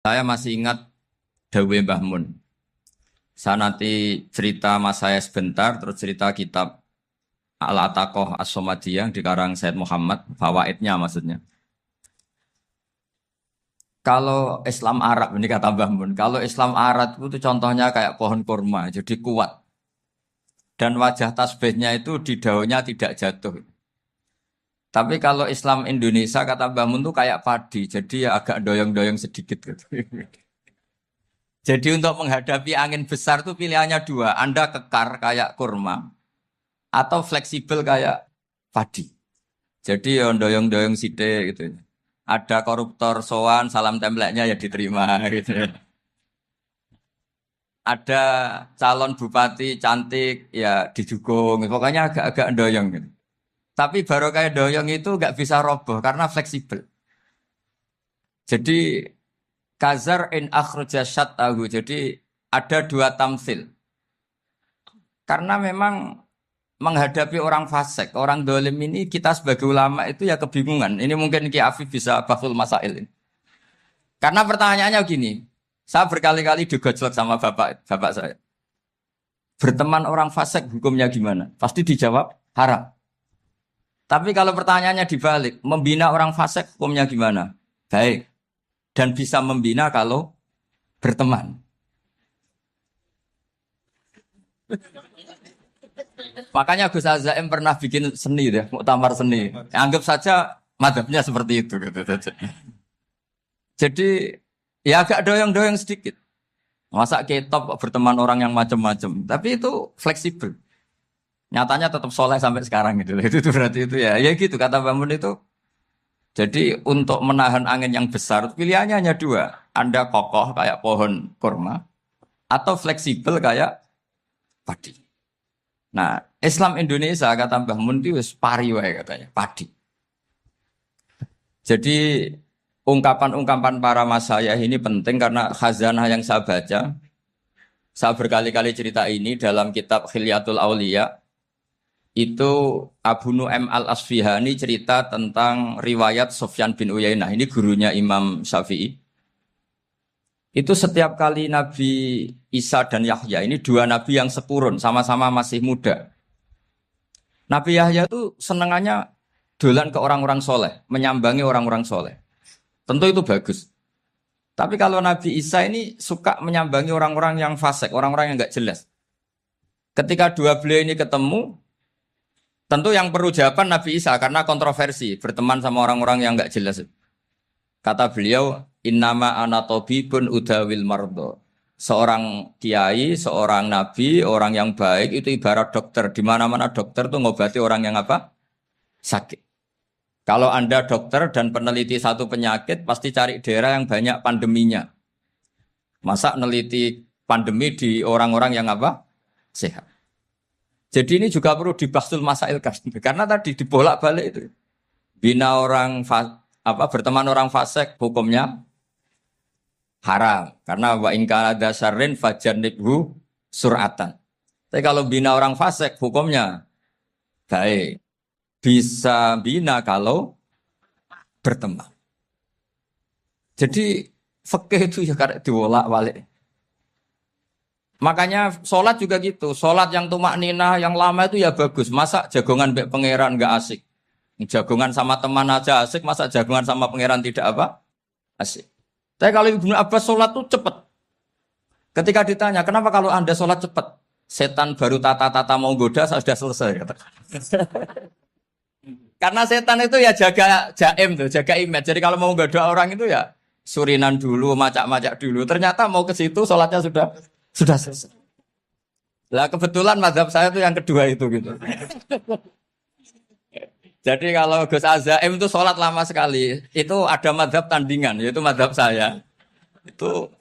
Saya masih ingat Dawe Mbah Mun. Saya nanti cerita mas saya sebentar, terus cerita kitab Al-Ataqah As-Somadiyah yang dikarang Said Muhammad, fawaidnya maksudnya. Kalau Islam Arab, ini kata Mbah Mun, kalau Islam Arab itu contohnya kayak pohon kurma, jadi kuat. Dan wajah tasbihnya itu di daunnya tidak jatuh. Tapi kalau Islam Indonesia, kata Mbah Mun itu kayak padi, jadi ya agak doyong-doyong sedikit gitu. Jadi untuk menghadapi angin besar itu pilihannya dua. Anda kekar kayak kurma atau fleksibel kayak padi. Jadi ya doyong-doyong sithik gitu. Ada koruptor sowan salam templeknya ya diterima gitu. Ada calon bupati cantik ya didukung. Pokoknya agak-agak doyong gitu. Tapi baru kayak doyong itu nggak bisa roboh karena fleksibel. Jadi kazar in akhraja syatahu. Jadi ada dua tamsil. Karena memang menghadapi orang fasik, orang dolim ini kita sebagai ulama itu ya kebingungan. Ini mungkin Ki Afif bisa bahsul masail ini. Karena pertanyaannya gini, saya berkali-kali digojlok sama bapak saya. Berteman orang fasik hukumnya gimana? Pasti dijawab haram. Tapi kalau pertanyaannya dibalik, membina orang fasik hukumnya gimana? Baik. Dan bisa membina kalau berteman. Makanya Gus Azaim pernah bikin seni deh, muktamar seni. Anggap saja madhabnya seperti itu gitu. Jadi ya agak doyong-doyong sedikit. Masa ketop berteman orang yang macam-macam. Tapi itu fleksibel. Nyatanya tetap soleh sampai sekarang gitu. Itu berarti itu ya. Ya gitu kata Bangun itu. Jadi untuk menahan angin yang besar pilihannya hanya dua. Anda kokoh kayak pohon kurma atau fleksibel kayak padi. Nah, Islam Indonesia kata Mbah Mun itu wis pari wae katanya, padi. Jadi ungkapan-ungkapan para masayah ini penting karena khazanah yang saya baca. Saya berkali-kali cerita ini dalam kitab Khilyatul Auliya. Itu Abu Nu'aim Al-Asfihani cerita tentang riwayat Sufyan bin Uyainah. Ini gurunya Imam Syafi'i. Itu setiap kali Nabi Isa dan Yahya, ini dua nabi yang sepurun, sama-sama masih muda. Nabi Yahya itu senengannya dolan ke orang-orang soleh, menyambangi orang-orang soleh. Tentu itu bagus. Tapi kalau Nabi Isa ini suka menyambangi orang-orang yang fasik, orang-orang yang nggak jelas. Ketika dua beliau ini ketemu, tentu yang perlu jawaban Nabi Isa karena kontroversi, berteman sama orang-orang yang nggak jelas. Kata beliau, innama ana tabibun udawil mardo. Seorang kiai, seorang nabi, orang yang baik itu ibarat dokter. Di mana-mana dokter tuh ngobati orang yang apa? Sakit. Kalau Anda dokter dan peneliti satu penyakit, pasti cari daerah yang banyak pandeminya. Masa neliti pandemi di orang-orang yang apa? Sehat. Jadi ini juga perlu dibahsul masail karena tadi dibolak-balik itu. Bina orang berteman orang fasik hukumnya haram karena wa in kana dasarin fajanibhu suratan. Tapi kalau bina orang fasik hukumnya baik. Bisa bina kalau berteman. Jadi fikih itu ya karek diwolak-walik. Makanya sholat juga gitu. Sholat yang tumak ninah yang lama itu ya bagus. Masa jagongan mbek pangeran nggak asik. Jagongan sama teman aja asik, masa jagongan sama pangeran tidak apa? Asik. Tapi kalau Ibnu Abbas sholat tuh cepat. Ketika ditanya, kenapa kalau Anda sholat cepat? Setan baru tata-tata mau goda, saya sudah selesai. Karena setan itu ya jaga jaim tuh, jaga image. Jadi kalau mau goda orang itu ya surinan dulu, macak-macak dulu. Ternyata mau ke situ, sholatnya sudah selesai. Lah kebetulan mazhab saya itu yang kedua itu gitu. Jadi kalau Gus Azaim itu sholat lama sekali, itu ada madhab tandingan, yaitu madhab saya. Itu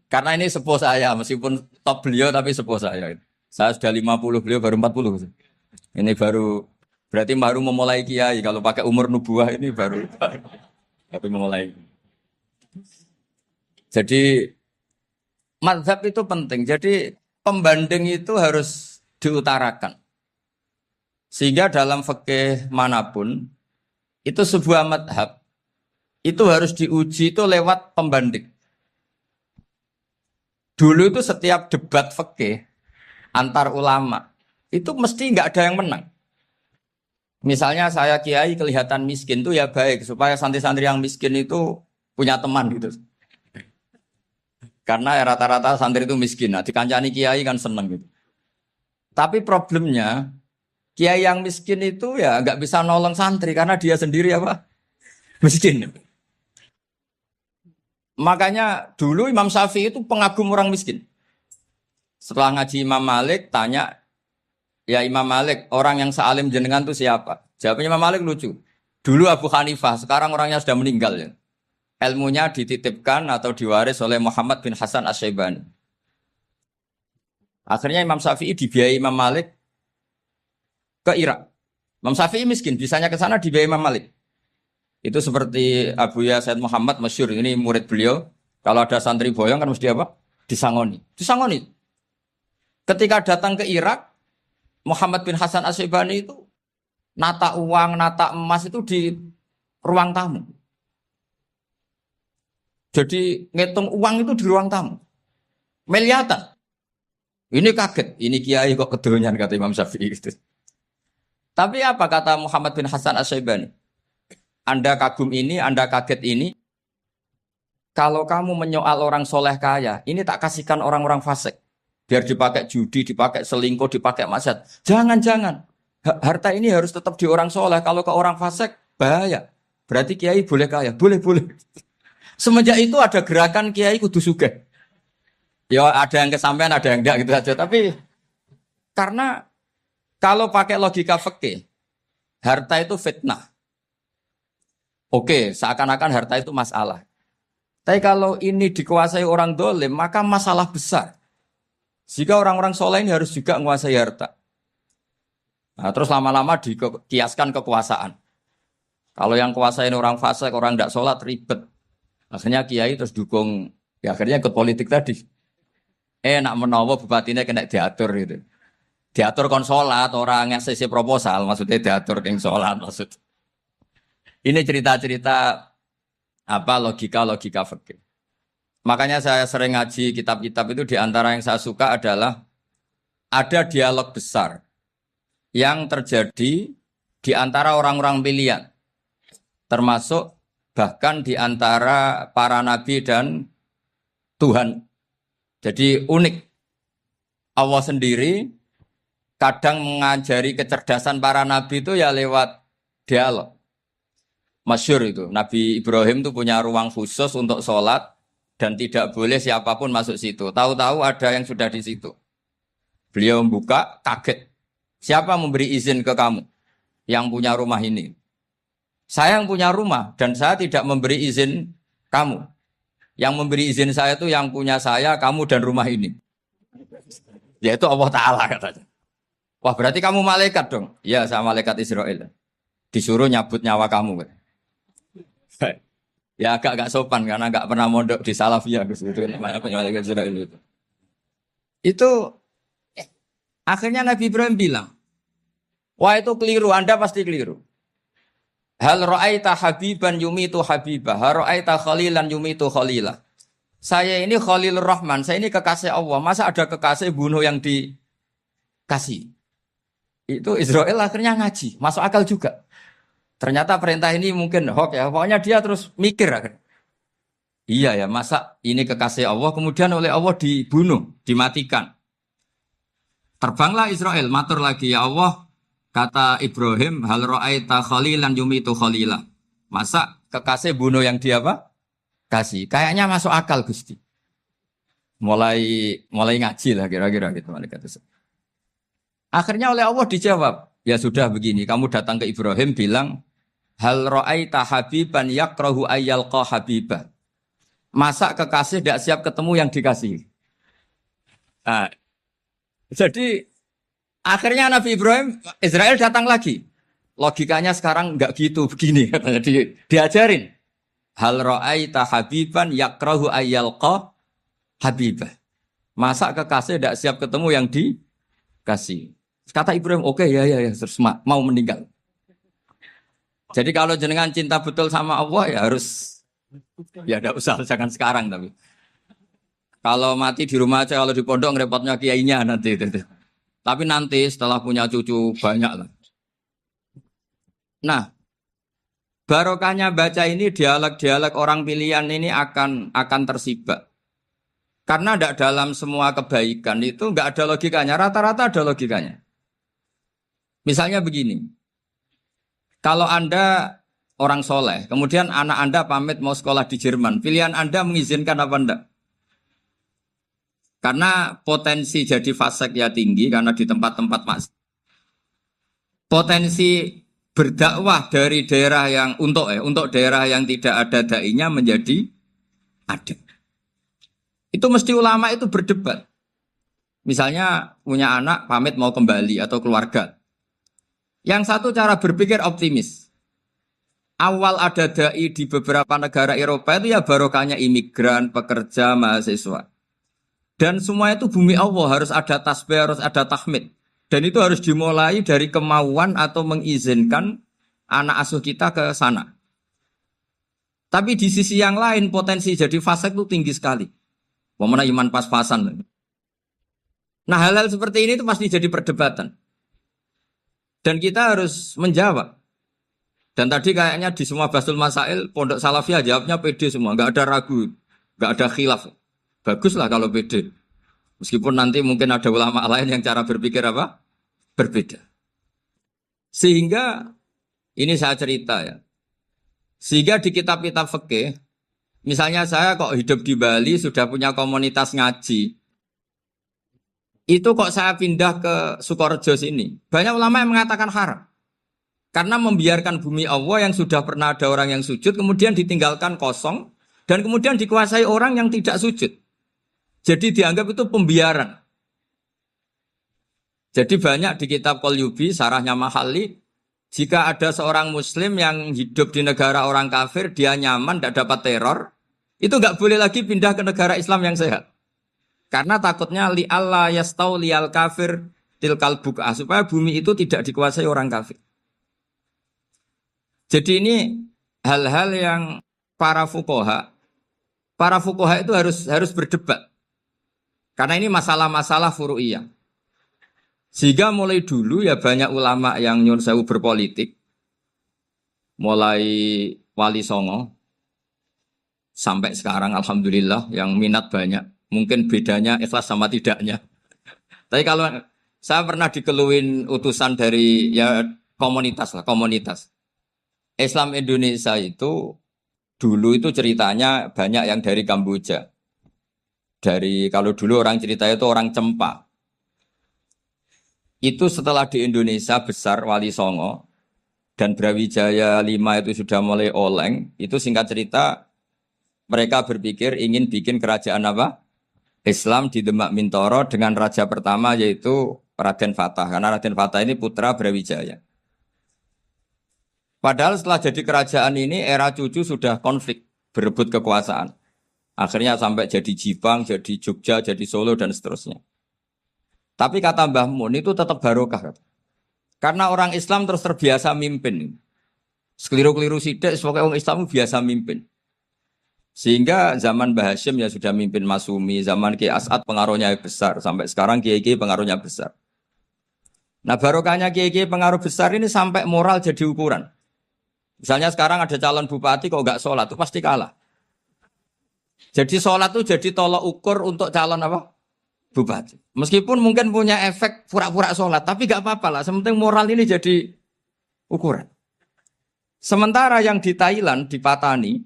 karena ini sepuh saya, meskipun top beliau tapi sepuh saya. Saya sudah 50, beliau baru 40. Ini berarti baru memulai kiai. Kalau pakai umur nubuah ini baru tapi memulai. Jadi madhab itu penting. Jadi pembanding itu harus diutarakan. Sehingga dalam fikih manapun, itu sebuah madhab, itu harus diuji itu lewat pembanding. Dulu itu setiap debat fikih antar ulama itu mesti nggak ada yang menang. Misalnya saya kiai kelihatan miskin tuh ya baik supaya santri-santri yang miskin itu punya teman gitu. Karena ya rata-rata santri itu miskin. Nah, dikancani kiai kan seneng gitu. Tapi problemnya kiai yang miskin itu ya nggak bisa nolong santri karena dia sendiri apa? Miskin. Makanya dulu Imam Syafi'i itu pengagum orang miskin. Setelah ngaji Imam Malik tanya, ya Imam Malik, orang yang sealim jenengan itu siapa? Jawabnya Imam Malik lucu. Dulu Abu Hanifah, sekarang orangnya sudah meninggal ya. Ilmunya dititipkan atau diwaris oleh Muhammad bin Hasan Asy-Syaibani. Akhirnya Imam Syafi'i dibiayai Imam Malik ke Irak. Imam Syafi'i miskin, bisanya ke sana dibiayai Imam Malik. Itu seperti Abu Ya Said Muhammad masyhur, ini murid beliau. Kalau ada santri boyong kan mesti apa? Disangoni. Disangoni. Ketika datang ke Irak, Muhammad bin Hasan Asy-Syaibani itu nata uang, nata emas itu di ruang tamu. Jadi ngitung uang itu di ruang tamu. Miliatan. Ini kaget, ini kiai kok kedonyan kata Imam Syafi'i itu. Tapi apa kata Muhammad bin Hasan Asy-Syaibani? Anda kagum ini, Anda kaget ini. Kalau kamu menyoal orang soleh kaya, ini tak kasihkan orang-orang fasik. Biar dipakai judi, dipakai selingkuh, dipakai maksiat. Jangan-jangan. Harta ini harus tetap di orang soleh. Kalau ke orang fasik, bahaya. Berarti kiai boleh kaya. Boleh. Semenjak itu ada gerakan kiai kudu sugih. Ya ada yang kesampaian, ada yang enggak gitu saja. Tapi karena kalau pakai logika fikih, harta itu fitnah. Oke, seakan-akan harta itu masalah. Tapi kalau ini dikuasai orang dolim, maka masalah besar. Jika orang-orang soleh ini harus juga menguasai harta. Nah, terus lama-lama dikiaskan kekuasaan. Kalau yang kuasain orang fasik, orang tidak sholat, ribet. Akhirnya kiai terus dukung, ya akhirnya ikut politik tadi. Nak menawa bupatinya kena diatur gitu. Diatur kon sholat, orang yang sesi proposal, maksudnya diatur yang sholat maksud. Ini cerita-cerita apa logika fikih. Makanya saya sering ngaji kitab-kitab itu, di antara yang saya suka adalah ada dialog besar yang terjadi di antara orang-orang pilihan, termasuk bahkan di antara para nabi dan Tuhan. Jadi unik. Allah sendiri kadang mengajari kecerdasan para nabi itu ya lewat dialog. Masyhur itu, Nabi Ibrahim itu punya ruang khusus untuk sholat dan tidak boleh siapapun masuk situ. Tahu-tahu ada yang sudah di situ. Beliau membuka, kaget. Siapa memberi izin ke kamu yang punya rumah ini? Saya yang punya rumah dan saya tidak memberi izin kamu. Yang memberi izin saya itu yang punya saya, kamu dan rumah ini. Yaitu Allah Ta'ala katanya. Wah berarti kamu malaikat dong? Ya saya malaikat Israel. Disuruh nyabut nyawa kamu. Ya agak sopan karena agak pernah mondok di Salafiyah gitu. Malaikat Israel itu. Itu akhirnya Nabi Ibrahim bilang, wah itu keliru, Anda pasti keliru. Hal ra'aita habiban yumitu habibah, hal ra'aita khalilan yumitu khalilah. Saya ini Khalilur Rahman, saya ini kekasih Allah. Masa ada kekasih bunuh yang dikasih? Itu Israel akhirnya ngaji, masuk akal juga. Ternyata perintah ini mungkin hoax ya. Pokoknya dia terus mikir akhirnya. Iya ya, masa ini kekasih Allah kemudian oleh Allah dibunuh, dimatikan. Terbanglah Israel, matur lagi, ya Allah, kata Ibrahim, hal ra'aita khalilan yumitu khalilah. Masa kekasih bunuh yang dia apa? Kasih. Kayaknya masuk akal Gusti. Mulai ngaji lah kira-kira gitu. Akhirnya oleh Allah dijawab, ya sudah begini, kamu datang ke Ibrahim bilang, hal ra'aita habiban yakrahu ayyalqa habibah. Masa kekasih tidak siap ketemu yang dikasih. Nah, jadi akhirnya Nabi Ibrahim, Israel datang lagi. Logikanya sekarang enggak gitu, begini katanya diajarin. Hal ra'aita habiban yakrahu ayyalqa habibah. Masa kekasih tidak siap ketemu yang dikasih. Kata Ibrahim, oke, ya, terus mau meninggal. Jadi kalau jenengan cinta betul sama Allah ya harus, ya tidak usah, jangan sekarang tapi. Kalau mati di rumah aja, kalau di pondok repotnya kiainya nanti. Tapi nanti setelah punya cucu banyak lah. Nah, barokahnya baca ini dialog-dialog orang pilihan ini akan tersibak. Karena tidak dalam semua kebaikan itu nggak ada logikanya. Rata-rata ada logikanya. Misalnya begini, kalau Anda orang soleh, kemudian anak Anda pamit mau sekolah di Jerman, pilihan Anda mengizinkan apa enggak? Karena potensi jadi fasik ya tinggi, karena di tempat-tempat potensi berdakwah dari daerah yang untuk daerah yang tidak ada dai-nya menjadi ada. Itu mesti ulama itu berdebat. Misalnya punya anak pamit mau kembali atau keluarga. Yang satu cara berpikir optimis. Awal ada dai di beberapa negara Eropa itu ya barokahnya imigran, pekerja, mahasiswa. Dan semua itu bumi Allah, harus ada tasbih, harus ada tahmid. Dan itu harus dimulai dari kemauan atau mengizinkan anak asuh kita ke sana. Tapi di sisi yang lain potensi jadi fasik itu tinggi sekali. Mana iman pas-pasan. Nah hal-hal seperti ini itu pasti jadi perdebatan. Dan kita harus menjawab. Dan tadi kayaknya di semua Basul Masail, Pondok Salafiyah jawabnya pede semua. Nggak ada ragu, nggak ada khilaf. Baguslah kalau pede. Meskipun nanti mungkin ada ulama lain yang cara berpikir apa? Berbeda. Sehingga, ini saya cerita ya. Sehingga di kitab-kitab fikih, misalnya saya kok hidup di Bali, sudah punya komunitas ngaji. Itu kok saya pindah ke Sukorejo sini. Banyak ulama yang mengatakan haram. Karena membiarkan bumi Allah yang sudah pernah ada orang yang sujud, kemudian ditinggalkan kosong, dan kemudian dikuasai orang yang tidak sujud. Jadi dianggap itu pembiaran. Jadi banyak di kitab Qalyubi, sarahnya Mahalli, jika ada seorang muslim yang hidup di negara orang kafir, dia nyaman, tidak dapat teror, itu nggak boleh lagi pindah ke negara Islam yang sehat. Karena takutnya li'alla yastau li'al kafir tilkal buk'ah, supaya bumi itu tidak dikuasai orang kafir. Jadi ini hal-hal yang para fuqaha itu harus berdebat. Karena ini masalah-masalah furu'iyah. Sehingga mulai dulu ya banyak ulama yang nyuwun sewu berpolitik. Mulai Wali Songo sampai sekarang alhamdulillah yang minat banyak. Mungkin bedanya ikhlas sama tidaknya. Tapi kalau saya pernah dikeluhin utusan dari ya komunitas. Islam Indonesia itu dulu itu ceritanya banyak yang dari Kamboja. Kalau dulu orang cerita itu orang Cempa. Itu setelah di Indonesia besar Wali Songo dan Brawijaya 5 itu sudah mulai oleng, itu singkat cerita mereka berpikir ingin bikin kerajaan apa? Islam di Demak Mintoro dengan raja pertama yaitu Raden Fatah. Karena Raden Fatah ini putra Brawijaya. Padahal setelah jadi kerajaan ini era cucu sudah konflik, berebut kekuasaan. Akhirnya sampai jadi Jipang, jadi Jogja, jadi Solo dan seterusnya. Tapi kata Mbah Mun itu tetap barokah. Karena orang Islam terus terbiasa mimpin. Sekeliru-keliru sidik, sebagai orang Islam biasa mimpin. Sehingga zaman Mbah Hashim ya sudah mimpin Masumi, zaman Ki As'ad pengaruhnya besar. Sampai sekarang Kiai pengaruhnya besar. Nah barokahnya Kiai pengaruh besar ini sampai moral jadi ukuran. Misalnya sekarang ada calon bupati kok nggak sholat, itu pasti kalah. Jadi sholat itu jadi tolok ukur untuk calon apa? Bupati. Meskipun mungkin punya efek pura-pura sholat, tapi nggak apa-apa lah. Sementing moral ini jadi ukuran. Sementara yang di Thailand, di Patani,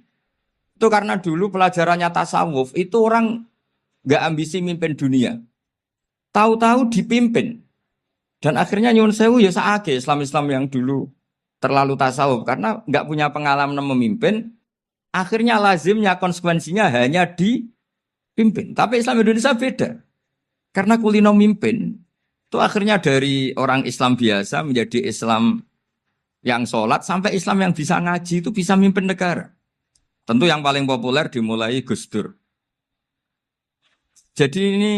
itu karena dulu pelajarannya tasawuf, itu orang nggak ambisi mimpin dunia. Tahu-tahu dipimpin. Dan akhirnya nyuwun sewu ya saage Islam-Islam yang dulu terlalu tasawuf. Karena nggak punya pengalaman memimpin, akhirnya lazimnya konsekuensinya hanya dipimpin. Tapi Islam Indonesia beda. Karena kulino mimpin, itu akhirnya dari orang Islam biasa menjadi Islam yang sholat, sampai Islam yang bisa ngaji itu bisa mimpin negara. Tentu yang paling populer dimulai Gus Dur. Jadi ini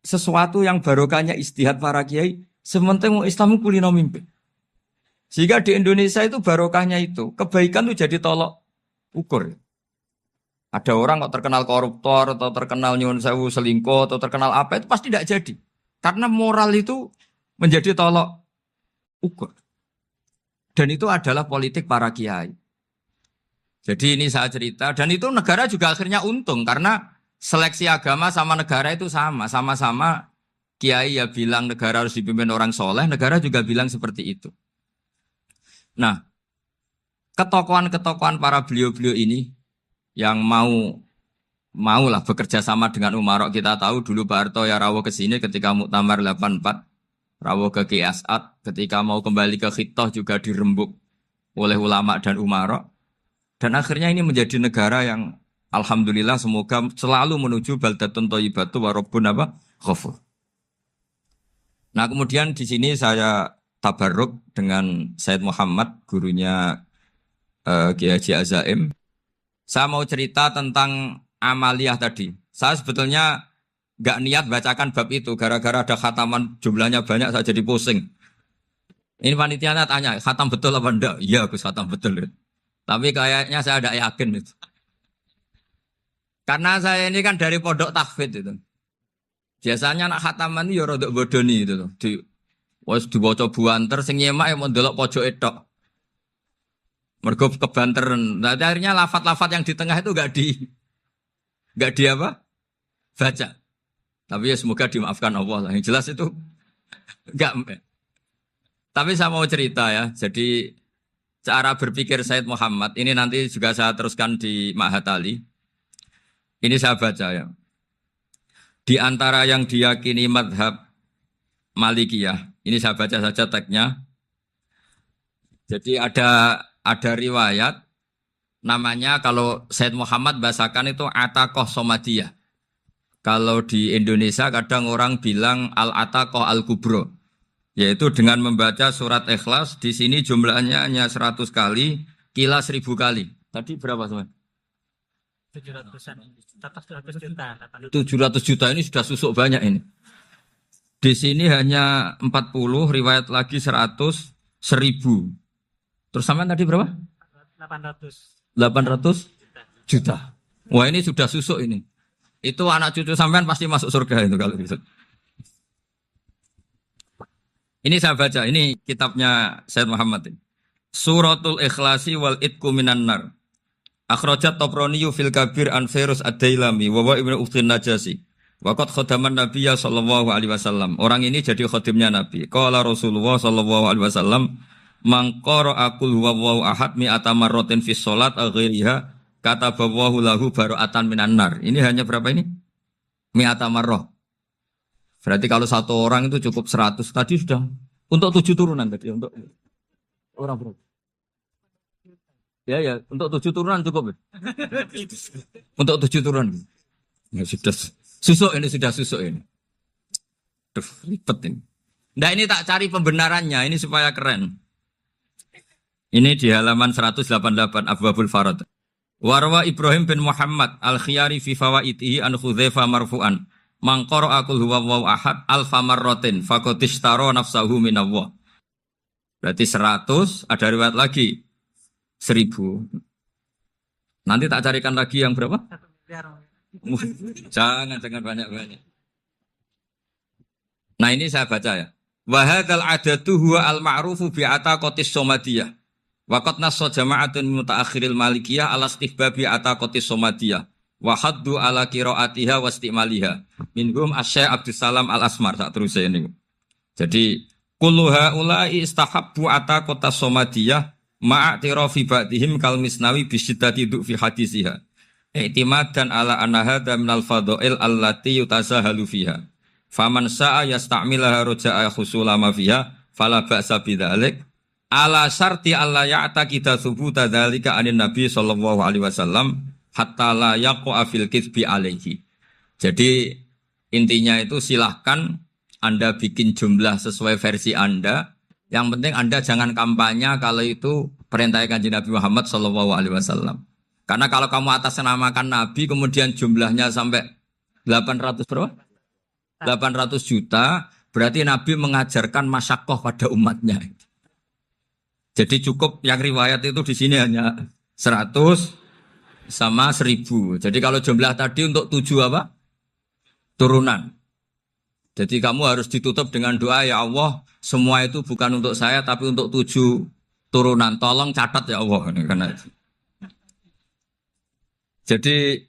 sesuatu yang barokahnya istihad para kiai, sementing Islam kulino mimpin. Sehingga di Indonesia itu barokahnya itu, kebaikan itu jadi tolok ukur. Ada orang kok terkenal koruptor atau terkenal nyuwun sewu selingkuh atau terkenal apa itu pasti tidak jadi. Karena moral itu menjadi tolok ukur. Dan itu adalah politik para kiai. Jadi ini saya cerita dan itu negara juga akhirnya untung karena seleksi agama sama negara itu sama. Sama-sama kiai ya bilang negara harus dipimpin orang soleh, negara juga bilang seperti itu. Nah, ketokohan-ketokohan para beliau-beliau ini yang maulah bekerja sama dengan Umarok. Kita tahu dulu Pak Harto ya rawuh ke sini ketika Muktamar 84, rawuh ke Ki As'ad, ketika mau kembali ke Khittah juga dirembuk oleh ulama dan Umarok. Dan akhirnya ini menjadi negara yang alhamdulillah semoga selalu menuju baldatun thayyibatu wa rabbun ghafur. Nah, kemudian di sini saya tabarruk dengan Said Muhammad, gurunya Kiai Haji Azaim. Saya mau cerita tentang amaliyah tadi. Saya sebetulnya nggak niat bacakan bab itu, gara-gara ada khataman jumlahnya banyak, saya jadi pusing. Ini panitianya tanya, khatam betul apa enggak? Iya, Gus, khatam betul. Tapi kayaknya saya tidak yakin itu. Karena saya ini kan dari pondok tahfidz itu. Biasanya anak khataman itu ya rodok bodoni itu loh. Wes diwaca buanter sing nyemak mau ndelok pojok etok. Mergo kebanteran. Nah, akhirnya lafat-lafat yang di tengah itu enggak di apa? Baca. Tapi ya semoga dimaafkan Allah lah. Yang jelas itu enggak. Tapi saya mau cerita ya. Jadi cara berpikir Said Muhammad ini nanti juga saya teruskan di Ma'had Ali. Ini saya baca ya. Di antara yang diyakini madhab Malikiyah, ini saya baca saja teksnya. Jadi ada riwayat namanya kalau Said Muhammad bahasakan itu Ataqoh Somadiyah. Kalau di Indonesia kadang orang bilang Al-Ataqoh Al-Kubro. Yaitu dengan membaca surat Ikhlas, di sini jumlahnya hanya 100 kali, kila 1000 kali. Tadi berapa teman? 700-an. 700 juta. 700 juta ini sudah susuk banyak ini. Di sini hanya 40, riwayat lagi 100, 1000. Terus sampean tadi berapa? 800 juta. Wah ini sudah susuk ini. Itu anak cucu sampean pasti masuk surga itu kalau gitu. Ini saya baca, ini kitabnya Said Muhammad ini. Suratul Ikhlasi wal Itqu minan nar. Akhrajat Tabraniyu fil Kabir an Fairuz ad-Dailami wa ibnu Ukhtin Najasi. Waqad khadaman Nabiyya sallallahu alaihi wasallam. Orang ini jadi khadimnya Nabi. Qala Rasulullah sallallahu alaihi wasallam, "Man qara'a qul huwallahu ahad mi'ata marratin fi shalat ghairiha katabawahu lahu bara'atan minan nar." Ini hanya berapa ini? Mi'ata marrah. Berarti kalau satu orang itu cukup 100. Tadi sudah untuk 7 turunan tadi untuk orang berapa? Ya, untuk 7 turunan cukup. Untuk 7 turunan. Ya sudah susuk ini. Duh, ribet ini. Nah, ini tak cari pembenarannya, ini supaya keren. Ini di halaman 188 Abwabul Farad. Warwa Ibrahim bin Muhammad Al-Khiyari fi fawaitihi an Khudzaifa marfu'an. Man qara'a qul huwallahu ahad alfa marratin faqad ishtara nafsahu minallah. Berarti 100, ada riwayat lagi 1000. Nanti tak carikan lagi yang berapa? 1 miliar. Jangan banyak-banyak. Nah, ini saya baca ya. Wa hadzal adatu huwa al-ma'rufu bi ataqatis somadiyah. Wa qad nassa jama'atun mutaakhiril malikiyah ala istihbabi ataqatis somadiyah. Wa haddu ala qiraatiha wa istimaliha. Minhum Asy-Syaikh Abdussalam Al-Asmar sak terusé ini. Jadi kullu haula'i istahabbu ataqatas somadiyah ma'atirafi ba'dihim kal misnawi bi syiddati fi hadisiha. I'timadan ala anna hadza minal fadha'il allati yutasahalu fiha. Faman sa'a yasta'milaha raja'a khusulama fiha fala ba'sa bidzalik. Ala syarti alla ya'taqida thubuta dzalika anin nabi sallallahu alaihi wasallam hatta la yaqa fil kitsbi alaihi. Jadi intinya itu silahkan Anda bikin jumlah sesuai versi Anda. Yang penting Anda jangan kampanye kalau itu perintah Kanjeng Nabi Muhammad sallallahu alaihi wasallam. Karena kalau kamu atasnamakan Nabi kemudian jumlahnya sampai 800 berapa? 800 juta, berarti Nabi mengajarkan masyaqqah pada umatnya. Jadi cukup yang riwayat itu di sini hanya 100, sama 1000. Jadi kalau jumlah tadi untuk 7 apa? Turunan. Jadi kamu harus ditutup dengan doa, ya Allah, semua itu bukan untuk saya tapi untuk 7 turunan. Tolong catat ya Allah. Karena jadi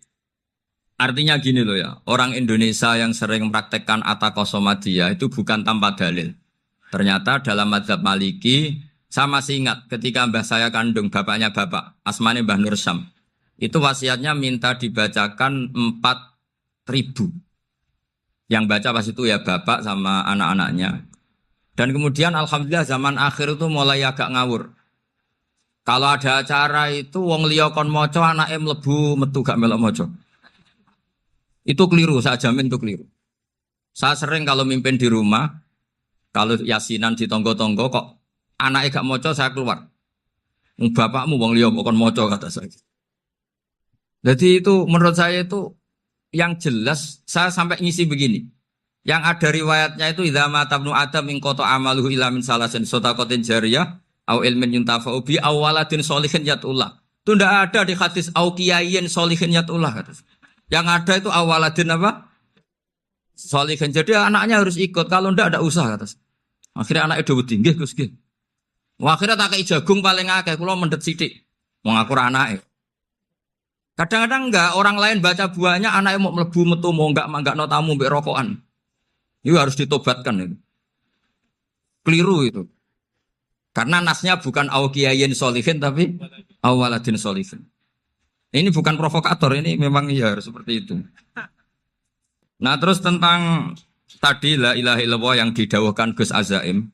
artinya gini loh ya, orang Indonesia yang sering mempraktekkan atakosomadiyah itu bukan tanpa dalil. Ternyata dalam mazhab Maliki, saya masih ingat ketika mbah saya kandung, bapaknya bapak, asmane Mbah Nur Syam, itu wasiatnya minta dibacakan 4.000. Yang baca pas itu ya bapak sama anak-anaknya. Dan kemudian alhamdulillah zaman akhir itu mulai agak ngawur. Kalau ada acara itu wong liya kon maca anake mlebu metu gak melok maca. Itu keliru, saya jamin itu keliru. Saya sering kalau mimpin di rumah, kalau yasinan di tonggo-tonggo kok anaknya gak maca saya keluar. Bapakmu wong liya kok kon maca kata saya. Jadi itu menurut saya itu yang jelas saya sampai ngisi begini. Yang ada riwayatnya itu idza mata ibnu adam min qata amaluhu ila min salasin shadaqatin jariyah au ilmin yuntafa'u bi aw waladin sholihin yatullah. Itu ndak ada di hadis au kiyayin sholihin yatullah kata. Yang ada itu awaladin apa? Sholihin. Jadi anaknya harus ikut, kalau ndak ada usah kata. Akhirnya anaknya dawuh nggih Gus nggih. Wah, akhirnya tak kei jagung paling akeh kula mendhet sithik. Wong aku ora anake. Kadang-kadang enggak, orang lain baca buahnya, anaknya mau melebu metu mau enggak no tamu mbek rokokan. Itu harus ditobatkan itu. Keliru itu. Karena nasnya bukan auqiyayin sholihin tapi awaladin sholihin. Ini bukan provokator, ini memang ya harus seperti itu. Nah, terus tentang tadi la ilaha illallah yang didawahkan Gus Azaim.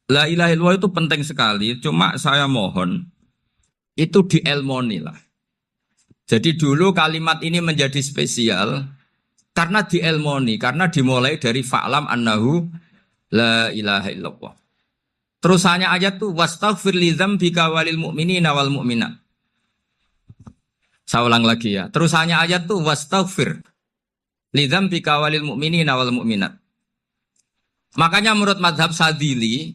La ilaha illallah itu penting sekali, cuma saya mohon itu dielmoni lah. Jadi dulu kalimat ini menjadi spesial karena dielmoni, karena dimulai dari fa'lam annahu la ilaha illallah. Terusannya ayat tuh wastaghfir li dzambika walil mu'minina wal mu'minat. Saya ulang lagi ya. Terusannya ayat tuh wastaghfir li dzambika walil mu'minina wal mu'minat. Makanya menurut mazhab Sadili,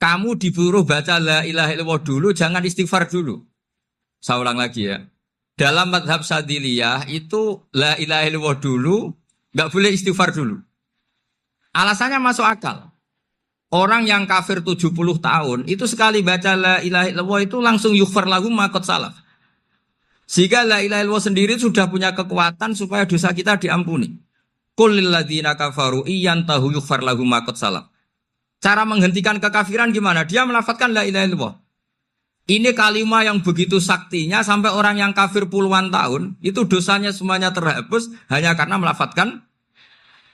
kamu disuruh baca la ilaha illallah dulu, jangan istighfar dulu. Saya ulang lagi ya. Dalam mazhab Sadiliyah itu la ilaha illallah dulu, nggak boleh istighfar dulu. Alasannya masuk akal. Orang yang kafir 70 tahun, itu sekali baca la ilaha illallah itu langsung yughfar lahum ma qad salaf. Sehingga la ilaha illallah sendiri sudah punya kekuatan supaya dosa kita diampuni. Qul lil ladzina kafaru iyantahu yughfar lahum ma qad salaf. Cara menghentikan kekafiran gimana? Dia melafadzkan la ilaha illallah. Ini kalimat yang begitu saktinya sampai orang yang kafir puluhan tahun itu dosanya semuanya terhapus hanya karena melafadzkan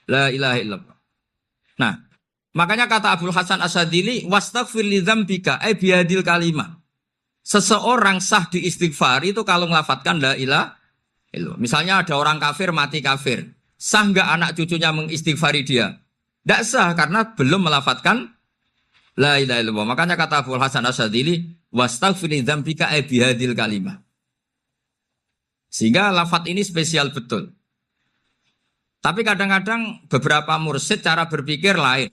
la ilaha illallah. Nah, makanya kata Abdul Hasan Asadili wastaghfir li dzambika ay bihadil kalimah. Seseorang sah diistighfar itu kalau melafadzkan la ilaha illallah. Misalnya ada orang kafir mati kafir. Sah enggak anak cucunya mengistighfari dia? Tidak sah karena belum melafadzkan la ilaha illallah. Makanya kata Abu Hasan Asyadzili wastaghfir li dzambika ay bihadil kalimah. Sehingga lafadz ini spesial betul. Tapi kadang-kadang beberapa mursyid cara berpikir lain.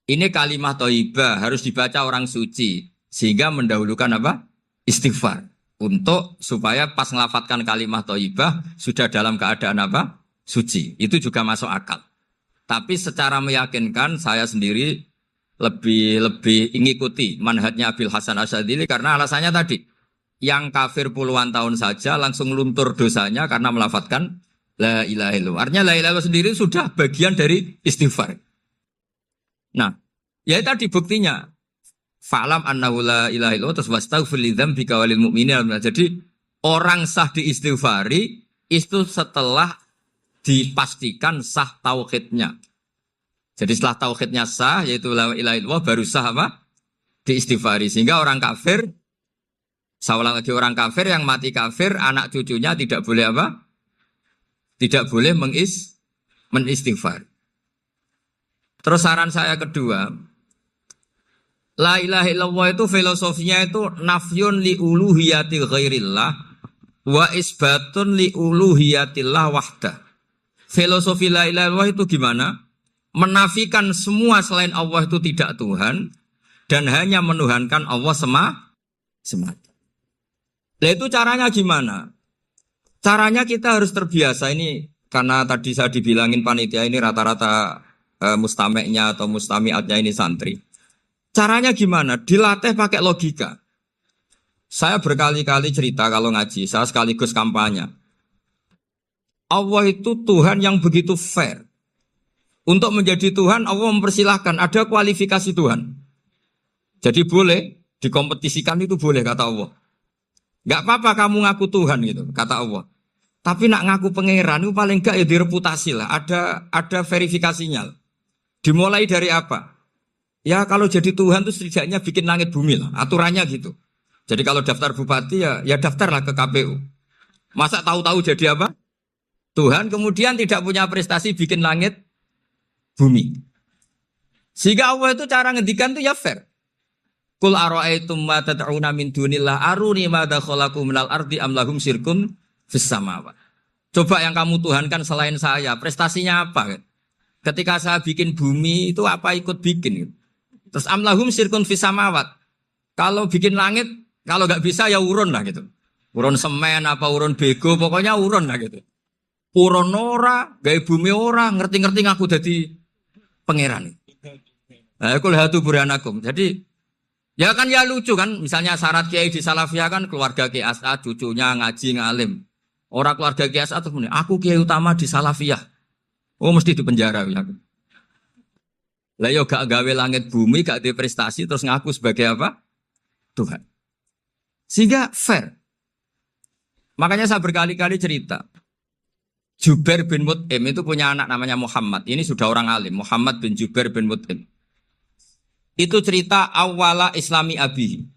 Ini kalimah thayyibah harus dibaca orang suci sehingga mendahulukan apa? Istighfar. Untuk supaya pas melafadzkan kalimah thayyibah sudah dalam keadaan apa? Suci. Itu juga masuk akal. Tapi secara meyakinkan saya sendiri lebih mengikuti manhajnya Abil Hasan Asyadzili karena alasannya tadi yang kafir puluhan tahun saja langsung luntur dosanya karena melafadzkan la ilaha illallah. Artinya la ilaha illallah sendiri sudah bagian dari istighfar. Nah, ya tadi buktinya fa'lam annahu la ilaha illallah terus wastaghfir li dzambika walil mu'minina. Jadi orang sah diistighfari itu setelah dipastikan sah tauhidnya. Jadi setelah tauhidnya sah, yaitu la ilaha illallah, baru sah apa? Diistighfari. Sehingga orang kafir, saya ulang lagi, orang kafir yang mati kafir, anak cucunya tidak boleh apa? Tidak boleh menistighfar. Terus saran saya kedua, la ilaha illallah itu filosofinya itu nafyun li uluhiyati ghairillah wa isbatun li uluhiyatillah wahdah. Filosofi la ilaha illallah itu gimana? Menafikan semua selain Allah itu tidak Tuhan dan hanya menuhankan Allah semata. Lah itu caranya gimana? Caranya kita harus terbiasa ini karena tadi saya dibilangin panitia ini rata-rata mustameknya atau mustamiatnya ini santri. Caranya gimana? Dilatih pakai logika. Saya berkali-kali cerita kalau ngaji, saya sekaligus kampanye. Allah itu Tuhan yang begitu fair. Untuk menjadi Tuhan, Allah mempersilahkan ada kualifikasi Tuhan. Jadi boleh dikompetisikan itu boleh kata Allah. Gak apa-apa kamu ngaku Tuhan gitu kata Allah. Tapi nak ngaku pangeran itu paling gak ya direputasi lah. Ada verifikasinya. Dimulai dari apa? Ya kalau jadi Tuhan itu setidaknya bikin langit bumi lah. Aturannya gitu. Jadi kalau daftar bupati ya daftarlah ke KPU. Masa tahu-tahu jadi apa? Tuhan kemudian tidak punya prestasi bikin langit bumi. Sehingga Allah itu cara ngendikan itu ya fair. Qul ara'aytum ma tad'una min dunillah aruni madza khalaqu minal ardi am lahum syirkun fis samawat. Coba yang kamu tuhankan selain saya, prestasinya apa? Ketika saya bikin bumi itu apa ikut bikin? Terus am lahum syirkun fis samawat. Kalau bikin langit, kalau nggak bisa ya urun lah gitu. Urun semen apa urun bego, pokoknya urun lah gitu. Urun ora, gawe bumi ora, ngerti-ngerti ngaku dadi pangeran. Nah, aku lihat burhanakum. Jadi ya kan ya lucu kan, misalnya syarat kiai di Salafiyah kan keluarga Kiai As'ad, cucunya ngaji ngalim. Orang keluarga Kiai As'ad tuh aku kiai utama di Salafiyah. Oh mesti di penjara ya. Lah yo gak gawe langit bumi, gak ada prestasi terus ngaku sebagai apa? Tuhan. Sehingga fair. Makanya saya berkali-kali cerita. Jubair bin Mut'im itu punya anak namanya Muhammad. Ini sudah orang alim, Muhammad bin Jubair bin Mut'im. Itu cerita awala Islami Abi.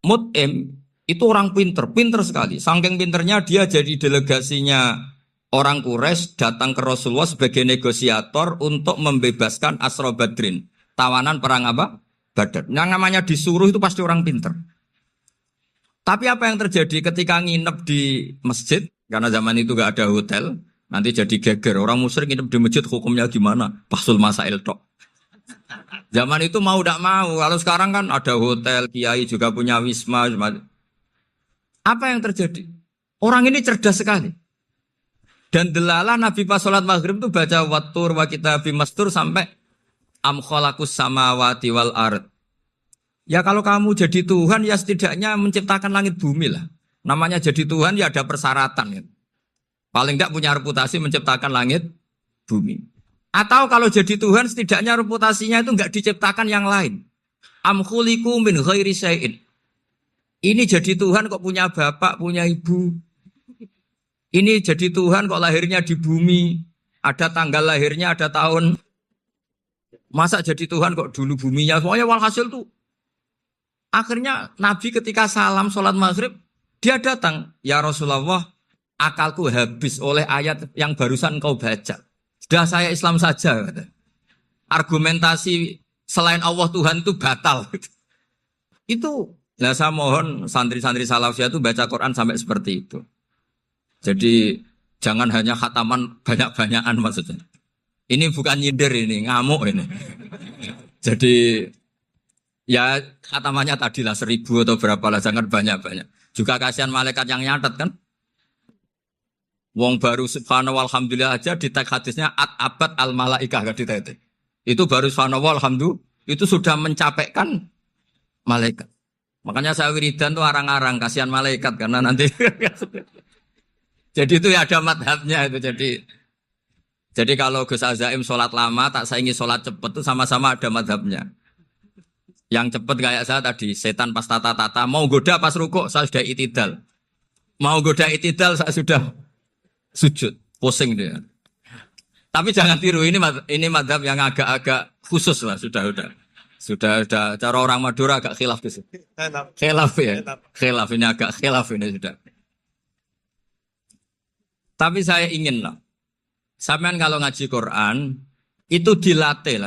Mut'im itu orang pinter sekali. Saking pinternya dia jadi delegasinya orang Quraisy datang ke Rasulullah sebagai negosiator untuk membebaskan Asra Badrin. Tawanan perang apa? Badar. Yang namanya disuruh itu pasti orang pinter. Tapi apa yang terjadi ketika nginep di masjid? Karena zaman itu gak ada hotel. Nanti jadi geger. Orang musyrik nginep di masjid hukumnya gimana? Pasul masail tok. Zaman itu mau tidak mau. Kalau sekarang kan ada hotel, kiai juga punya wisma. Apa yang terjadi? Orang ini cerdas sekali. Dan delalah Nabi pas sholat maghrib itu baca wattur wa kitabim mastur sampai am khalaqus samawati wal ard. Ya kalau kamu jadi Tuhan ya setidaknya menciptakan langit bumi lah. Namanya jadi Tuhan ya ada persyaratan. Ya. Paling tidak punya reputasi menciptakan langit bumi. Atau kalau jadi Tuhan setidaknya reputasinya itu enggak diciptakan yang lain. Am khuliqu min ghairi syai'in. Ini jadi Tuhan kok punya bapak, punya ibu. Ini jadi Tuhan kok lahirnya di bumi. Ada tanggal lahirnya, ada tahun. Masa jadi Tuhan kok dulu buminya. Semuanya walhasil tuh. Akhirnya Nabi ketika salam sholat maghrib. Dia datang. Ya Rasulullah, akalku habis oleh ayat yang barusan kau baca. Sudah saya Islam saja. Argumentasi selain Allah Tuhan itu batal. Itu. Nah saya mohon santri-santri Salafiyah itu baca Quran sampai seperti itu. Jadi jangan hanya khataman banyak-banyakan maksudnya. Ini bukan nyindir ini, ngamuk ini. Jadi ya khatamannya tadilah 1000 atau berapa lah, jangan banyak-banyak. Juga kasihan malaikat yang nyatet kan. Wong baru subhanallah alhamdulillah aja di tag hadisnya abad al malaikah kan ditete. Itu baru subhanallah alhamdulillah itu sudah mencapaikan malaikat. Makanya saya wiridan tuh arang-arang kasihan malaikat karena nanti jadi itu ya ada madhabnya itu jadi kalau Gus Azaim sholat lama tak saingi sholat cepet tuh sama-sama ada madhabnya. Yang cepet kayak saya tadi setan pas tata-tata mau goda pas rukuk saya sudah itidal. Mau goda itidal saya sudah sujud pusing dia. Tapi jangan tiru ini madhab yang agak-agak khusus lah sudah cara orang Madura agak khilaf gitu. Khilaf ya. Khilaf ini agak khilaf ini sudah. Tapi saya ingin lah. Sampean kalau ngaji Quran itu dilatih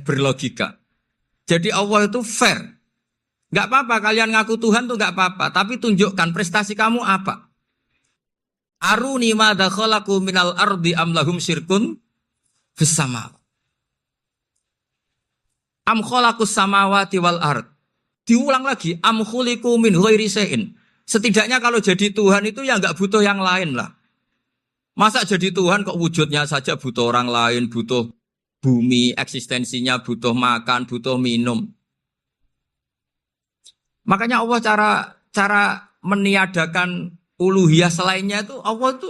berlogika. Jadi Allah itu fair. Enggak apa-apa kalian ngaku Tuhan tuh enggak apa-apa, tapi tunjukkan prestasi kamu apa. Aruni madza khalaqu minal ardi am lahum syirkun fis sama. Am khalaqus samawati wal ard. Diulang lagi, am khuliqu min ghairi syai'in. Setidaknya kalau jadi Tuhan itu ya nggak butuh yang lain lah. Masa jadi Tuhan kok wujudnya saja butuh orang lain, butuh bumi, eksistensinya butuh makan, butuh minum. Makanya Allah cara meniadakan uluhiyah selainnya itu Allah itu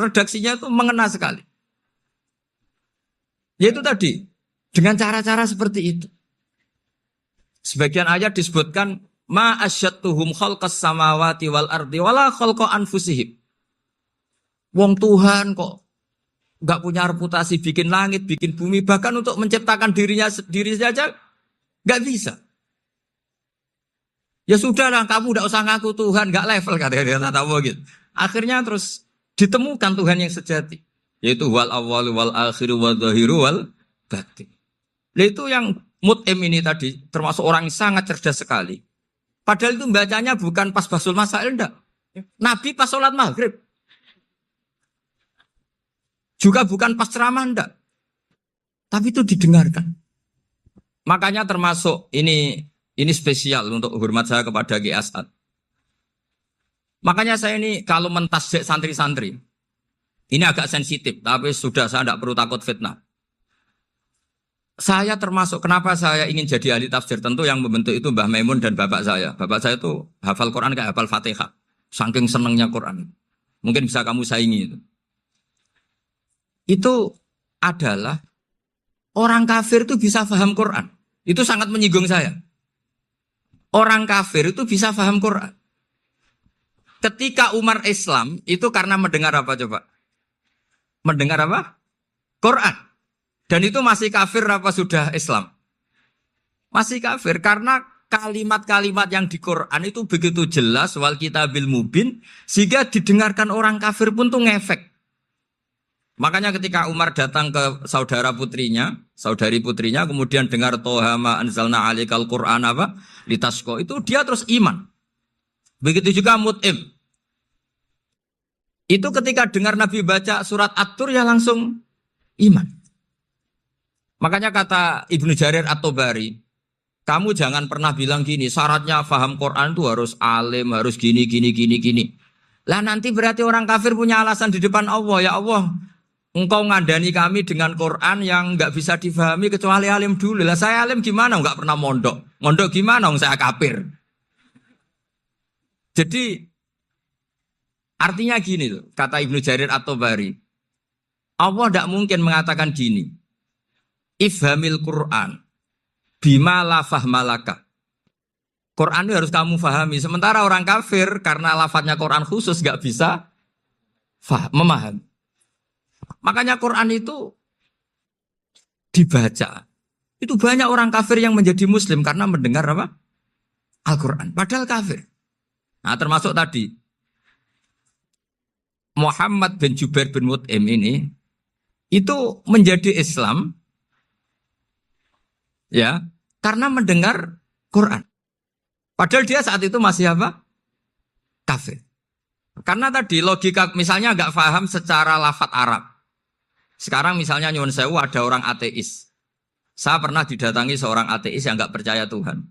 redaksinya itu mengena sekali. Yaitu tadi dengan cara-cara seperti itu. Sebagian ayat disebutkan ma asyattuhum khalqas samawati wal ardi wala khalqa anfusihim. Wong Tuhan kok enggak punya reputasi bikin langit, bikin bumi, bahkan untuk menciptakan dirinya sendiri saja enggak bisa. Ya sudahlah, kamu enggak usah ngaku Tuhan, enggak level kata gitu. Akhirnya terus ditemukan Tuhan yang sejati, yaitu wal awwalu wal akhiru wal dhahiru wal batin. Itu yang Mut'im ini tadi termasuk orang yang sangat cerdas sekali. Padahal itu bacanya bukan pas basul masail, enggak. Nabi pas sholat maghrib. Juga bukan pas ceramah, enggak. Tapi itu didengarkan. Makanya termasuk ini spesial untuk hormat saya kepada Ki As'ad. Makanya saya ini kalau mentasjik santri-santri, ini agak sensitif, tapi sudah saya tidak perlu takut fitnah. Saya termasuk, kenapa saya ingin jadi ahli tafsir, tentu yang membentuk itu Mbah Maimun dan bapak saya. Bapak saya itu hafal Quran kayak hafal Fatihah. Saking senangnya Quran. Mungkin bisa kamu saingi itu. Itu adalah orang kafir itu bisa paham Quran. Itu sangat menyinggung saya. Orang kafir itu bisa paham Quran. Ketika Umar Islam, itu karena mendengar apa coba? Mendengar apa? Quran. Dan itu masih kafir apa sudah Islam? Masih kafir karena kalimat-kalimat yang di Quran itu begitu jelas wal kitabil mubin sehingga didengarkan orang kafir pun tuh ngefek. Makanya ketika Umar datang ke saudari putrinya kemudian dengar Toha ma anzalna alaikal Quran apa? Litasqa, itu dia terus iman. Begitu juga Mut'im. Itu ketika dengar Nabi baca surat At-Tur ya langsung iman. Makanya kata Ibnu Jarir At-Tabari, kamu jangan pernah bilang gini, syaratnya paham Quran itu harus alim, harus gini. Lah nanti berarti orang kafir punya alasan di depan Allah, ya Allah, engkau ngandani kami dengan Quran yang enggak bisa difahami kecuali alim dulu. Lah saya alim gimana? Enggak pernah mondok. Mondok gimana? Saya kafir. Jadi artinya gini loh, kata Ibnu Jarir At-Tabari, Allah tidak mungkin mengatakan gini, ifhamil Quran bima la fahmalaka. Quran itu harus kamu fahami. Sementara orang kafir karena lafadznya Quran khusus gak bisa memahami. Makanya Quran itu dibaca. Itu banyak orang kafir yang menjadi muslim karena mendengar apa? Al-Quran. Padahal kafir. Nah termasuk tadi Muhammad bin Jubair bin Mut'im ini itu menjadi Islam ya, karena mendengar Quran. Padahal dia saat itu masih apa? Kafir. Karena tadi logika misalnya enggak paham secara lafadz Arab. Sekarang misalnya nyuwun sewu ada orang ateis. Saya pernah didatangi seorang ateis yang enggak percaya Tuhan.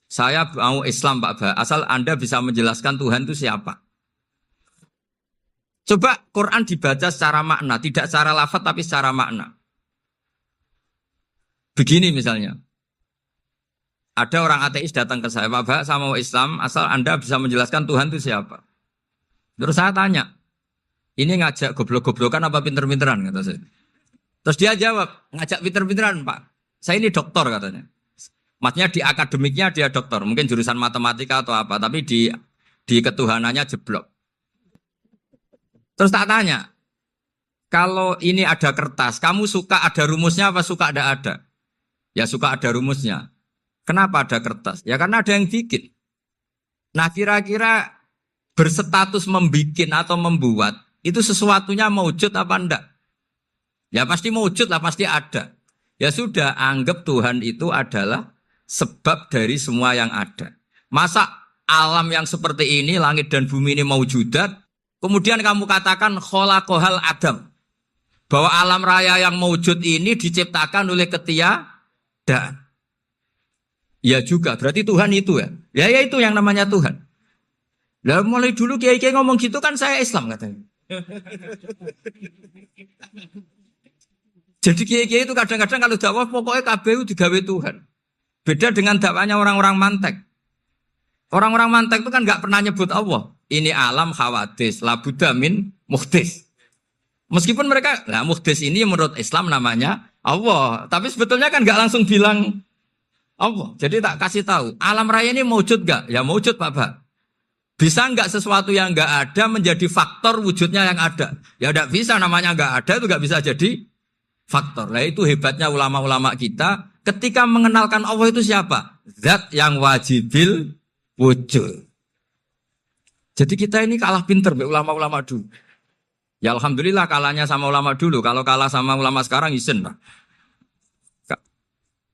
Saya mau Islam Pak Ba, asal Anda bisa menjelaskan Tuhan itu siapa. Coba Quran dibaca secara makna, tidak secara lafadz tapi secara makna. Begini misalnya, ada orang ateis datang ke saya, Pak Ba, saya mau Islam, asal Anda bisa menjelaskan Tuhan itu siapa. Terus saya tanya, ini ngajak goblok-goblokan apa pinter-pinteran, kata saya. Terus dia jawab, ngajak pinter-pinteran Pak, saya ini doktor katanya. Maksudnya di akademiknya dia doktor, mungkin jurusan matematika atau apa, tapi di ketuhanannya jeblok. Terus tak tanya, kalau ini ada kertas, kamu suka ada rumusnya apa suka ada? Ya suka ada rumusnya. Kenapa ada kertas? Ya karena ada yang bikin. Nah kira-kira berstatus membikin atau membuat, itu sesuatunya mewujud apa enggak? Ya pasti mewujud lah, pasti ada. Ya sudah, anggap Tuhan itu adalah sebab dari semua yang ada. Masa alam yang seperti ini, langit dan bumi ini mewujudat, kemudian kamu katakan kholaqohal adam, bahwa alam raya yang mewujud ini diciptakan oleh ketiadaan. Ya juga, berarti Tuhan itu ya. Ya itu yang namanya Tuhan. Lah mulai dulu kiai-kiai ngomong gitu kan saya Islam katanya. Jadi kiai-kiai itu kadang-kadang kalau dakwah pokoknya KBU digawe Tuhan. Beda dengan dakwanya orang-orang mantek. Orang-orang mantek itu kan nggak pernah nyebut Allah. Ini alam hawadis, labudamin muhdis. Meskipun mereka, nah muhdis ini menurut Islam namanya Allah. Tapi sebetulnya kan nggak langsung bilang Allah. Jadi tak kasih tahu, alam raya ini mewujud nggak? Ya mewujud Pak. Bisa nggak sesuatu yang nggak ada menjadi faktor wujudnya yang ada? Ya nggak bisa, namanya nggak ada itu nggak bisa jadi faktor. Nah itu hebatnya ulama-ulama kita. Ketika mengenalkan Allah itu siapa? Zat yang wajibil wujud. Jadi kita ini kalah pinter ulama-ulama dulu. Ya alhamdulillah kalahnya sama ulama dulu. Kalau kalah sama ulama sekarang isen lah.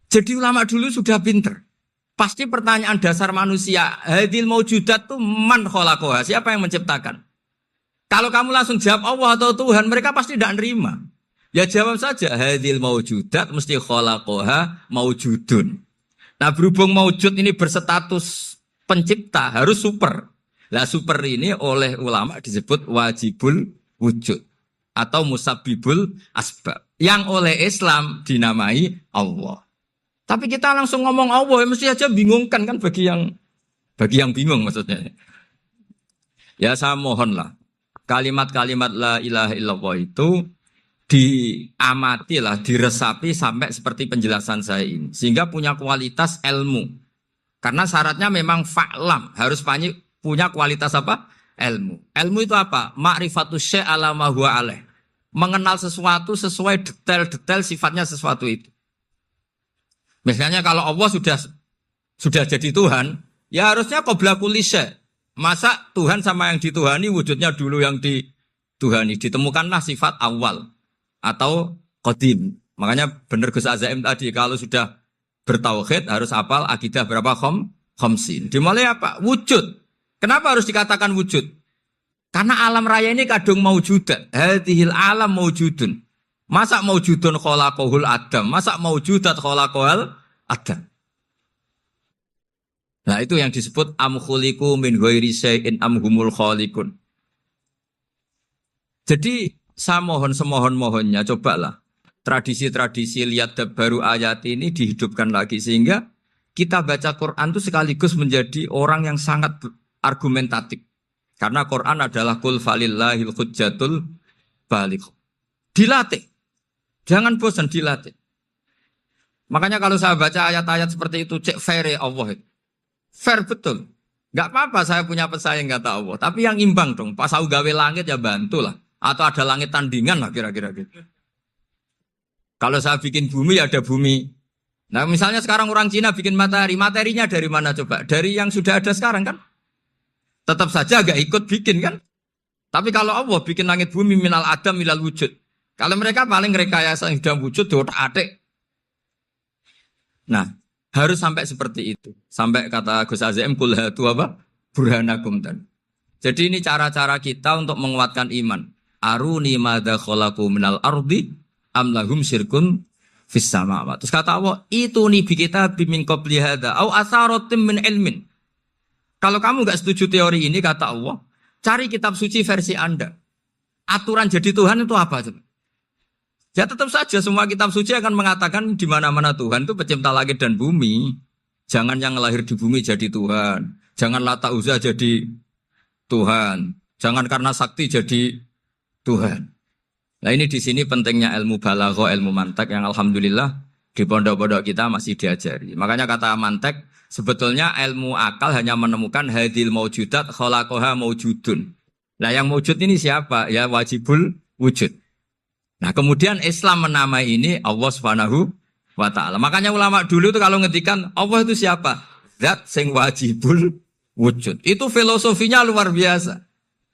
Jadi ulama dulu sudah pinter. Pasti pertanyaan dasar manusia, hadil maujudat itu man khalaqaha, siapa yang menciptakan? Kalau kamu langsung jawab Allah atau Tuhan, mereka pasti tidak nerima. Ya jawab saja, hadil maujudat mesti khalaqaha maujudun. Nah berhubung maujud ini berstatus pencipta, harus super. Lah super ini oleh ulama disebut wajibul wujud atau musabbibul asbab. Yang oleh Islam dinamai Allah. Tapi kita langsung ngomong Allah, ya mesti aja bingungkan kan bagi yang bingung maksudnya. Ya saya mohonlah, kalimat-kalimat la ilaha illallah itu diamatilah, diresapi sampai seperti penjelasan saya ini. Sehingga punya kualitas ilmu. Karena syaratnya memang fa'lam, harus punya kualitas apa? Ilmu. Ilmu itu apa? Ma'rifatus syai' ala ma huwa alaih. Mengenal sesuatu sesuai detail-detail sifatnya sesuatu itu. Misalnya kalau Allah sudah jadi Tuhan, ya harusnya qabla kulli syai'. Masa Tuhan sama yang dituhani wujudnya dulu yang dituhani. Ditemukanlah sifat awal atau qadim. Makanya benar Gus Azaim tadi, kalau sudah bertauhid harus hafal akidah berapa khamsin. Dimulai apa? Wujud. Kenapa harus dikatakan wujud? Karena alam raya ini kadung maujudat. Hadhil alam maujudun. Masa maujudun khalaqahul adam? Masa maujudat khalaqahul adam? Nah itu yang disebut am khuliqu min ghairi syai'in am humul khaliqun. Jadi saya mohon semohon-mohonnya cobalah tradisi-tradisi lihat baru ayat ini dihidupkan lagi sehingga kita baca Quran itu sekaligus menjadi orang yang sangat argumentatif. Karena Quran adalah qul falillahil hujjatul baligh. Dilatih. Jangan bosan dilatih. Makanya kalau saya baca ayat-ayat seperti itu, cek fair ya Allah. Fair betul. Gak apa-apa saya punya pesaing kata Allah. Tapi yang imbang dong. Pas aku gawe langit ya bantulah. Atau ada langit tandingan lah kira-kira gitu. Kalau saya bikin bumi ya ada bumi. Nah misalnya sekarang orang Cina bikin matahari. Materinya dari mana coba? Dari yang sudah ada sekarang kan? Tetap saja gak ikut bikin kan? Tapi kalau Allah bikin langit bumi minal adam minal wujud. Kalau mereka paling rekayasa yang sudah wujud otak-atik. Nah, harus sampai seperti itu. Sampai kata Gus Azim kul hatu apa? Burhanakum dan. Jadi ini cara-cara kita untuk menguatkan iman. Aruni madza khalaqu minal ardi am lahum syirkun fis samawati. Terus kata Allah, itu nih bi kita min qabli hadza au asaratim min ilmin. Kalau kamu enggak setuju teori ini kata Allah, cari kitab suci versi Anda. Aturan jadi Tuhan itu apa coba? Ya tetap saja semua kitab suci akan mengatakan di mana-mana Tuhan itu pencipta langit dan bumi. Jangan yang lahir di bumi jadi Tuhan. Jangan Lata Uzza jadi Tuhan. Jangan karena sakti jadi Tuhan. Nah ini di sini pentingnya ilmu balaghah, ilmu mantek yang alhamdulillah di pondok-pondok kita masih diajari. Makanya kata mantek sebetulnya ilmu akal hanya menemukan hadil maujudat khalaqaha maujudun. Nah yang maujud ini siapa? Ya wajibul wujud. Nah kemudian Islam menamai ini Allah Subhanahu wa ta'ala. Makanya ulama dulu itu kalau ngetikan Allah itu siapa? Zat sing wajibul wujud. Itu filosofinya luar biasa.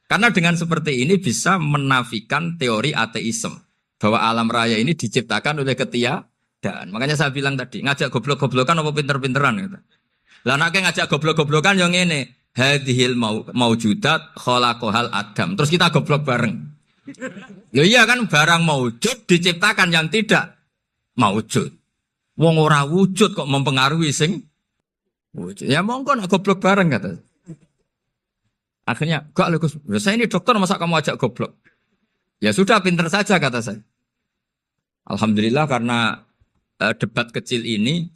Karena dengan seperti ini bisa menafikan teori ateisme. Bahwa alam raya ini diciptakan oleh ketiadaan. Makanya saya bilang tadi, ngajak goblok-goblokan apa pinter-pinteran gitu. Lah nek ngajak goblok-goblokan yang ini hadhil maujudat khalaqahal adam. Terus kita goblok bareng. Ya iya kan barang maujud diciptakan yang tidak maujud. Wong ora wujud kok mempengaruhi sing Ya monggo nak goblok bareng kata. Akhirnya, gak Gus, saya ini dokter masa kamu ajak goblok? Ya sudah pinter saja kata saya. Alhamdulillah karena debat kecil ini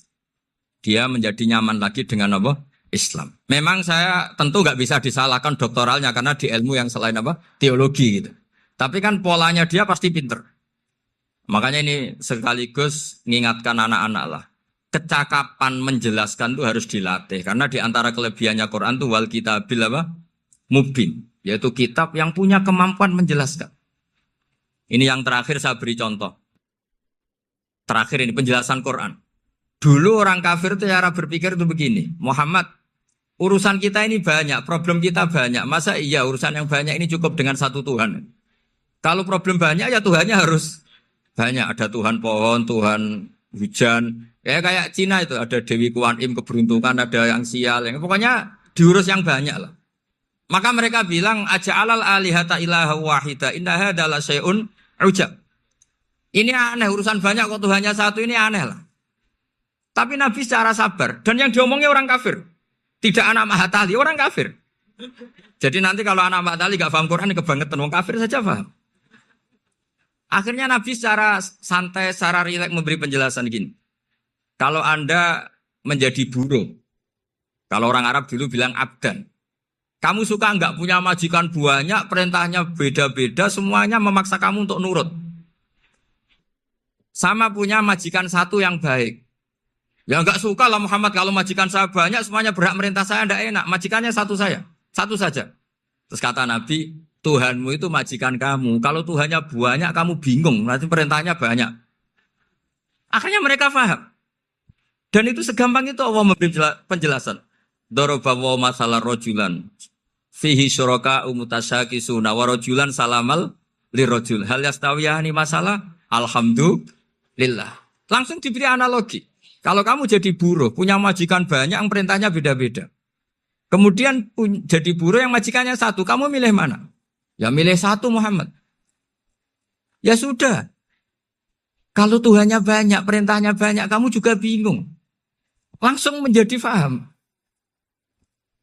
dia menjadi nyaman lagi dengan apa? Islam. Memang saya tentu nggak bisa disalahkan doktoralnya karena di ilmu yang selain apa? Teologi gitu. Tapi kan polanya dia pasti pinter. Makanya ini sekaligus mengingatkan anak-anak lah. Kecakapan menjelaskan itu harus dilatih karena di antara kelebihannya Quran itu wal kitabil apa? Mubin, yaitu kitab yang punya kemampuan menjelaskan. Ini yang terakhir saya beri contoh. Terakhir ini penjelasan Quran. Dulu orang kafir itu cara berpikir itu begini, Muhammad, urusan kita ini banyak, problem kita banyak. Masa iya urusan yang banyak ini cukup dengan satu Tuhan? Kalau problem banyak ya Tuhannya harus banyak. Ada Tuhan pohon, Tuhan hujan. Ya kayak Cina itu ada Dewi Kuan Im keberuntungan, ada yang sial, yang pokoknya diurus yang banyak lah. Maka mereka bilang aja'alal alihata ilaha wahida inna hadza la syai'un ujab. Ini aneh urusan banyak kok Tuhannya satu ini aneh lah. Tapi Nabi secara sabar dan yang diomongnya orang kafir. Tidak anak Mahatali, orang kafir. Jadi nanti kalau anak Mahatali gak paham Quran kebangetan orang kafir saja paham. Akhirnya Nabi secara santai, secara rileks memberi penjelasan gini. Kalau Anda menjadi buruh, kalau orang Arab dulu bilang abdan. Kamu suka enggak punya majikan banyak, perintahnya beda-beda, semuanya memaksa kamu untuk nurut. Sama punya majikan satu yang baik. Ya enggak suka lah Muhammad kalau majikan saya banyak, semuanya berhak merintah saya, enggak enak. Majikannya satu saya, satu saja. Terus kata Nabi, Tuhanmu itu majikan kamu. Kalau Tuhannya banyak, kamu bingung. Nanti perintahnya banyak. Akhirnya mereka paham. Dan itu segampang itu Allah memberi penjelasan. Daraba wa masalah rojulan. Fihi syuraka umutasyakisuna wa rojulan salamal lirojul. Hal yastawiyahani masalah. Alhamdulillah. Langsung diberi analogi. Kalau kamu jadi buruh, punya majikan banyak, yang perintahnya beda-beda. Kemudian jadi buruh yang majikannya satu, kamu milih mana? Ya milih satu Muhammad. Ya sudah. Kalau Tuhannya banyak, perintahnya banyak, kamu juga bingung. Langsung menjadi faham.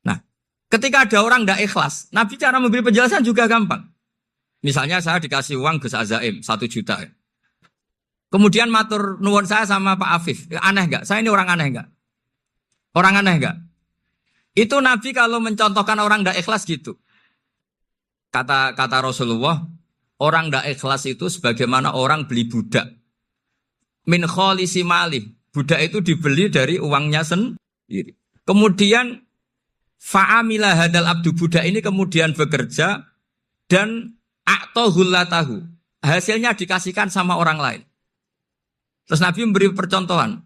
Nah, ketika ada orang tidak ikhlas, Nabi cara memberi penjelasan juga gampang. Misalnya saya dikasih uang Gus Azaim 1 juta. Kemudian matur nuwun saya sama Pak Afif. Aneh enggak? Saya ini orang aneh enggak? Orang aneh enggak? Itu Nabi kalau mencontohkan orang tidak ikhlas gitu. Kata Rasulullah, orang tidak ikhlas itu sebagaimana orang beli budak. Min kholisi malih. Budak itu dibeli dari uangnya sendiri. Kemudian fa'amila hadal abdu, budak ini kemudian bekerja dan a'tohullatahu. Hasilnya dikasihkan sama orang lain. Terus Nabi memberi percontohan.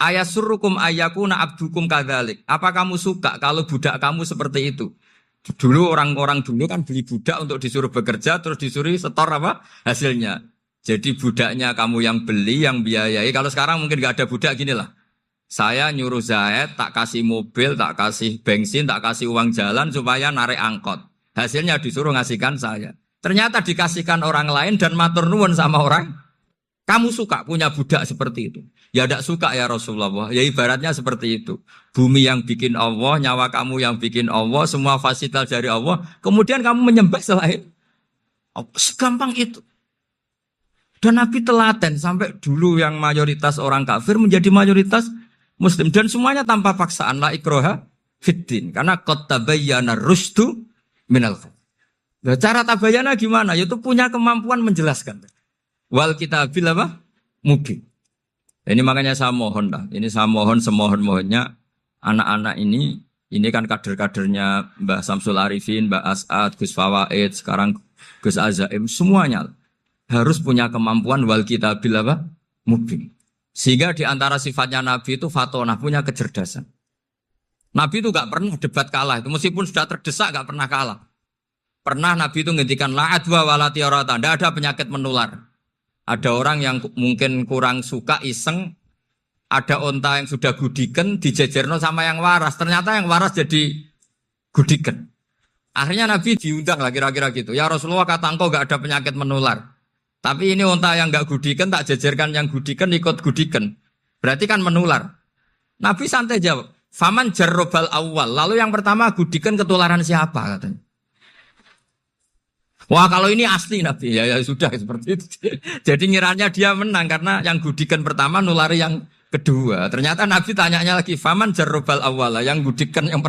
Ayasurrukum ayyakuna abdukum kadzalik. Apa kamu suka kalau budak kamu seperti itu? Dulu orang-orang dulu kan beli budak untuk disuruh bekerja terus disuruh setor apa? Hasilnya. Jadi budaknya kamu yang beli, yang biayai. Kalau sekarang mungkin gak ada budak gini lah. Saya nyuruh Zaid, tak kasih mobil, tak kasih bensin, tak kasih uang jalan supaya narik angkot. Hasilnya disuruh ngasihkan saya. Ternyata dikasihkan orang lain dan matur nuwun sama orang. Kamu suka punya budak seperti itu? Ya tidak suka ya Rasulullah. Ya ibaratnya seperti itu. Bumi yang bikin Allah, nyawa kamu yang bikin Allah, semua fasilitas dari Allah. Kemudian kamu menyembah selain Allah. Segampang itu. Dan Nabi telaten sampai dulu yang mayoritas orang kafir menjadi mayoritas Muslim. Dan semuanya tanpa paksaan. La ikroha fiddin. Karena qad tabayyana rusdu minal ghayy. Nah, cara tabayana gimana? Yaitu punya kemampuan menjelaskan. Wal kitabil apa? Mubin. Ini makanya saya mohon lah. Ini saya mohon semohon-mohonnya anak-anak ini kan kader-kadernya Mbah Samsul Arifin, Mbah As'ad, Gus Fawaid, sekarang Gus Azaim, semuanya harus punya kemampuan wal kitabil apa? Mubin. Sehingga di antara sifatnya Nabi itu fatonah, punya kecerdasan. Nabi itu gak pernah debat kalah. Itu meskipun sudah terdesak gak pernah kalah. Pernah Nabi itu ngendikan la adwa wala tiarata, tidak ada penyakit menular. Ada orang yang mungkin kurang suka iseng, ada onta yang sudah gudiken dijejerno sama yang waras. Ternyata yang waras jadi gudiken. Akhirnya Nabi diundang lah kira-kira gitu. Ya Rasulullah, kata engkau gak ada penyakit menular. Tapi ini onta yang gak gudiken tak jejerkan yang gudiken ikut gudiken. Berarti kan menular. Nabi santai jawab, Faman jarrobal awal. Lalu yang pertama gudikan ketularan siapa katanya. Wah kalau ini asli Nabi ya sudah seperti itu. Jadi ngiranya dia menang karena yang gudikan pertama nulari yang kedua. Ternyata Nabi tanyanya lagi faman jarrobal awal. Yang gudikan yang pertama.